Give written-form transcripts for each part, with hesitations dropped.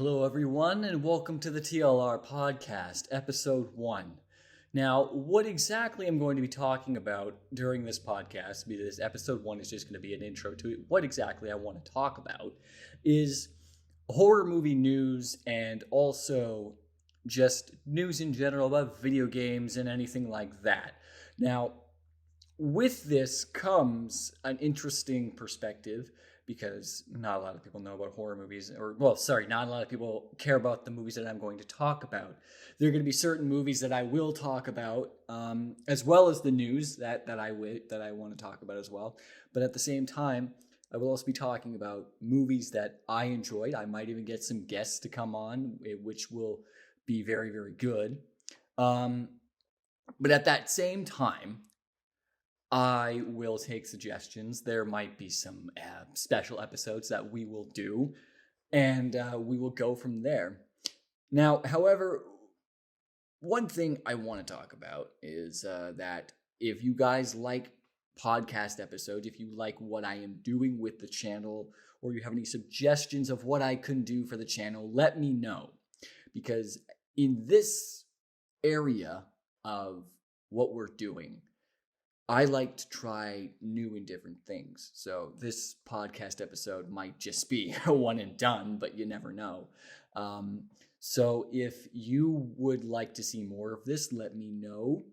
Hello, everyone, and welcome to the TLR Podcast, Episode 1. Now, what exactly I'm going to be talking about during this podcast, because Episode 1 is just going to be an intro to it, what exactly I want to talk about is horror movie news and also just news in general about video games and anything like that. Now, with this comes an interesting perspective because not a lot of people know about horror movies, not a lot of people care about the movies that I'm going to talk about. There are going to be certain movies that I will talk about, as well as the news that I want to talk about as well. But at the same time, I will also be talking about movies that I enjoyed. I might even get some guests to come on, which will be very, very good. But at that same time, I will take suggestions. There might be some special episodes that we will do, and we will go from there. Now, however, one thing I want to talk about is that if you guys like podcast episodes, if you like what I am doing with the channel, or you have any suggestions of what I can do for the channel, let me know. Because in this area of what we're doing, I like to try new and different things. So this podcast episode might just be a one and done, but you never know. So if you would like to see more of this, let me know.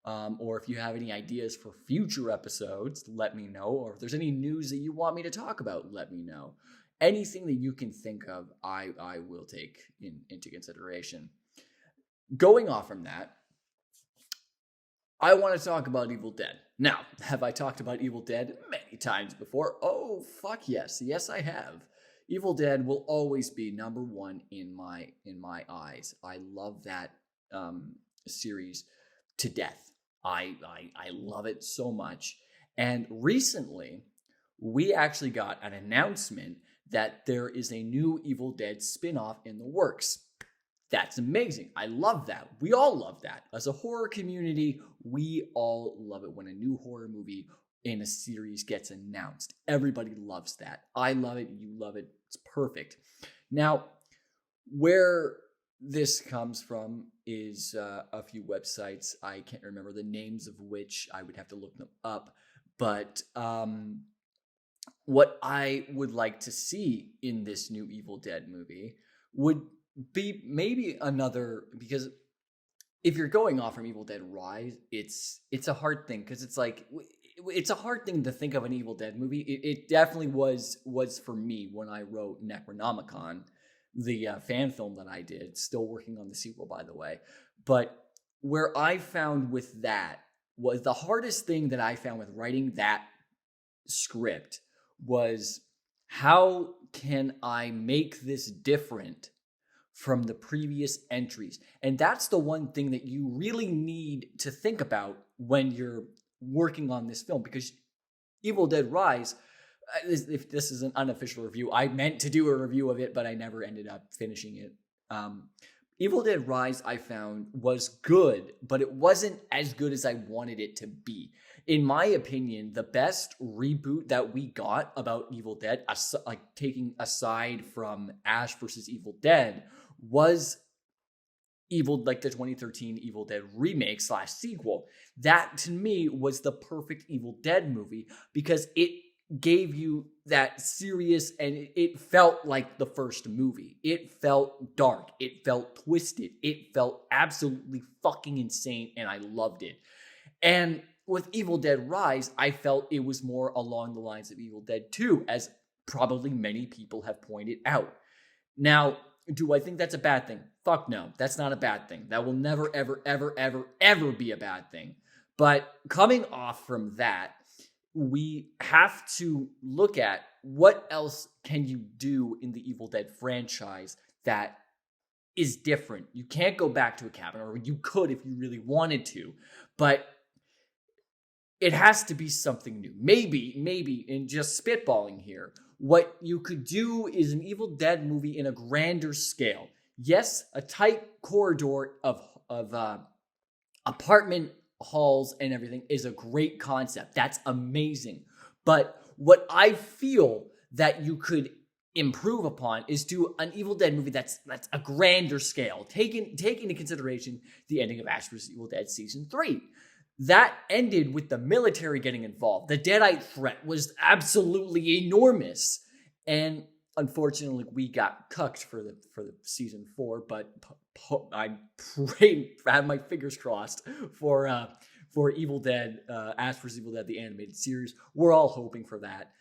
Or if you have any ideas for future episodes, let me know. Or if there's any news that you want me to talk about, let me know. Anything that you can think of, I will take into consideration. Going off from that, I want to talk about Evil Dead. Now, have I talked about Evil Dead many times before? Oh, fuck yes. Yes, I have. Evil Dead will always be number one in my eyes. I love that series to death. I love it so much. And recently, we actually got an announcement that there is a new Evil Dead spin-off in the works. That's amazing. I love that. We all love that. As a horror community, we all love it when a new horror movie in a series gets announced. Everybody loves that. I love it. You love it. It's perfect. Now, where this comes from is a few websites. I can't remember the names of which. I would have to look them up. But what I would like to see in this new Evil Dead movie would be maybe another, because if you're going off from Evil Dead Rise, it's a hard thing, because it's a hard thing to think of an Evil Dead movie. It definitely was for me when I wrote Necronomicon, the fan film that I did. Still working on the sequel, by the way. But where I found with that was the hardest thing that I found with writing that script was, how can I make this different from the previous entries? And that's the one thing that you really need to think about when you're working on this film, because Evil Dead Rise, if this is an unofficial review, I meant to do a review of it, but I never ended up finishing it. Evil Dead Rise, I found, was good, but it wasn't as good as I wanted it to be. In my opinion, the best reboot that we got about Evil Dead, like taking aside from Ash vs. Evil Dead, was the 2013 Evil Dead remake / sequel. That, to me, was the perfect Evil Dead movie, because it gave you that serious, and it felt like the first movie. It felt dark. It felt twisted. It felt absolutely fucking insane, and I loved it. And with Evil Dead Rise, I felt it was more along the lines of Evil Dead 2, as probably many people have pointed out. Now, do I think that's a bad thing? Fuck no, that's not a bad thing. That will never, ever, ever, ever, ever be a bad thing. But coming off from that, we have to look at what else can you do in the Evil Dead franchise that is different. You can't go back to a cabin, or you could if you really wanted to, but it has to be something new. Maybe, in just spitballing here, what you could do is an Evil Dead movie in a grander scale. Yes, a tight corridor of apartment halls and everything is a great concept. That's amazing. But what I feel that you could improve upon is do an Evil Dead movie that's a grander scale, taking into consideration the ending of Ash vs. Evil Dead Season 3. That ended with the military getting involved. The Deadite threat was absolutely enormous. And unfortunately, we got cucked for the Season 4, but I have my fingers crossed for Evil Dead, Ash vs. Evil Dead, the animated series. We're all hoping for that.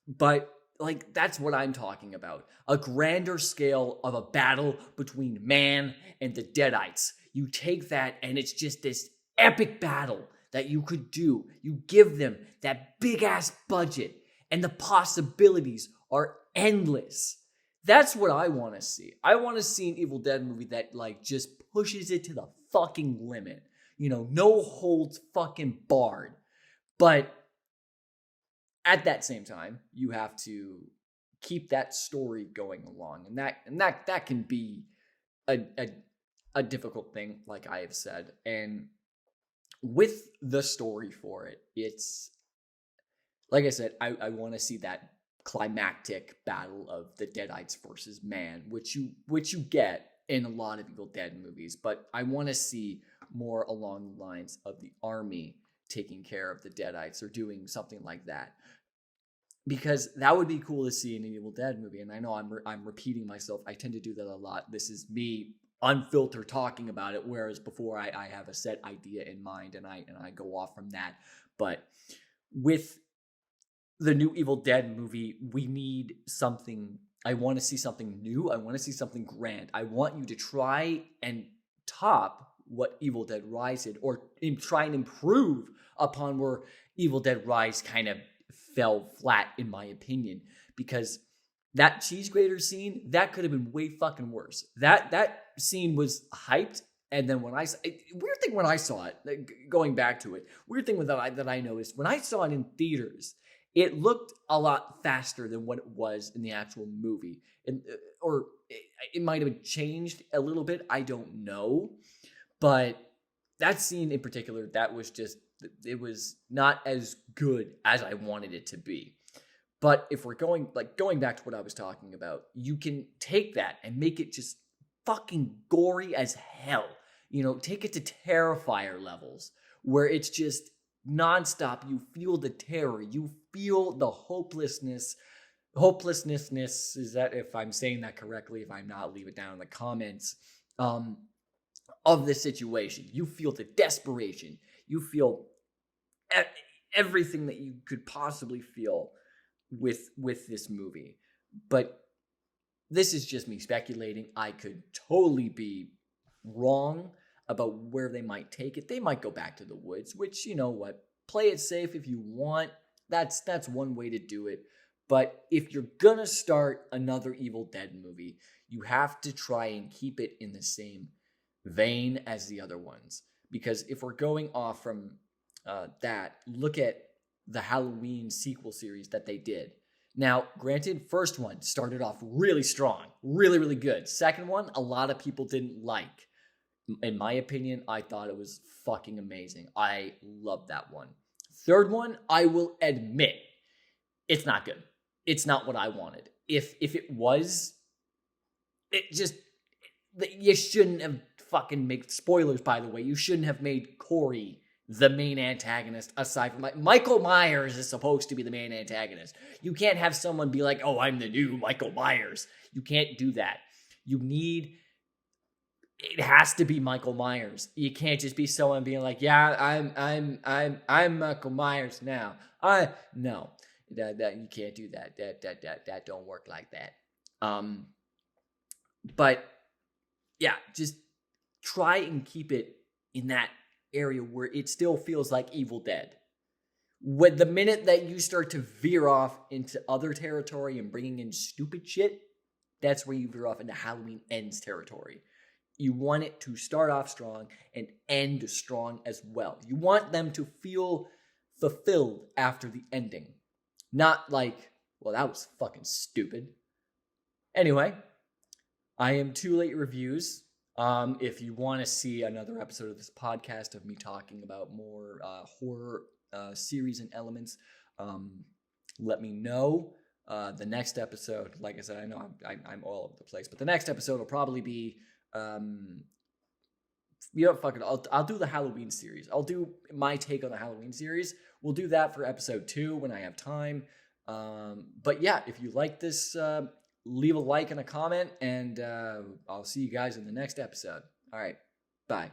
But like, that's what I'm talking about. A grander scale of a battle between man and the Deadites. You take that and it's just this epic battle that you could do. You give them that big ass budget and the possibilities are endless. That's what I want to see. I want to see an Evil Dead movie that like just pushes it to the fucking limit. You know, no holds fucking barred. But at that same time, you have to keep that story going along. And that can be a difficult thing, like I have said. And with the story for it, it's like I said, I want to see that climactic battle of the Deadites versus man, which you get in a lot of Evil Dead movies, but I want to see more along the lines of the army taking care of the Deadites or doing something like that, because that would be cool to see in an Evil Dead movie. And I know I'm repeating myself. I tend to do that a lot. This is me unfiltered talking about it, whereas before I have a set idea in mind and I go off from that. But with the new Evil Dead movie, we need something. I want to see something new. I want to see something grand. I want you to try and top what Evil Dead Rise did, or try and improve upon where Evil Dead Rise kind of fell flat, in my opinion, because that cheese grater scene, that could have been way fucking worse. That scene was hyped, and then when weird thing when I saw it, going back to it, weird thing that I noticed when I saw it in theaters, it looked a lot faster than what it was in the actual movie, and or it might have changed a little bit. I don't know, but that scene in particular, that was just, it was not as good as I wanted it to be. But if we're going back to what I was talking about, you can take that and make it just fucking gory as hell. You know, take it to Terrifier levels where it's just nonstop. You feel the terror. You feel the hopelessness. Hopelessness, is that, if I'm saying that correctly? If I'm not, leave it down in the comments. Of the situation. You feel the desperation. You feel everything that you could possibly feel with this movie. But this is just me speculating. I could totally be wrong about where they might take it. They might go back to the woods, which, you know what, play it safe if you want. That's one way to do it. But if you're gonna start another Evil Dead movie, you have to try and keep it in the same vein as the other ones. Because if we're going off from that, look at the Halloween sequel series that they did. Now, granted, first one started off really strong, really, really good. Second one, a lot of people didn't like. In my opinion, I thought it was fucking amazing. I loved that one. Third one, I will admit, it's not good. It's not what I wanted. If it was, you shouldn't have fucking made, spoilers by the way, you shouldn't have made Corey the main antagonist, aside from Michael Myers is supposed to be the main antagonist. You can't have someone be like, oh, I'm the new Michael Myers. You can't do that. It has to be Michael Myers. You can't just be someone being like, yeah, I'm Michael Myers now. No, that you can't do that. That don't work like that. But yeah, just try and keep it in that area where it still feels like Evil Dead. When the minute that you start to veer off into other territory and bringing in stupid shit, that's where you veer off into Halloween Ends territory. You want it to start off strong and end strong as well. You want them to feel fulfilled after the ending. Not like, well, that was fucking stupid. Anyway, I am Too Late Reviews. If you want to see another episode of this podcast of me talking about more horror series and elements, let me know. The next episode, like I said, I know I'm all over the place, but the next episode will probably be, fuck it. I'll do the Halloween series. I'll do my take on the Halloween series. We'll do that for episode 2 when I have time. But yeah, if you like this, leave a like and a comment, and I'll see you guys in the next episode. All right, bye.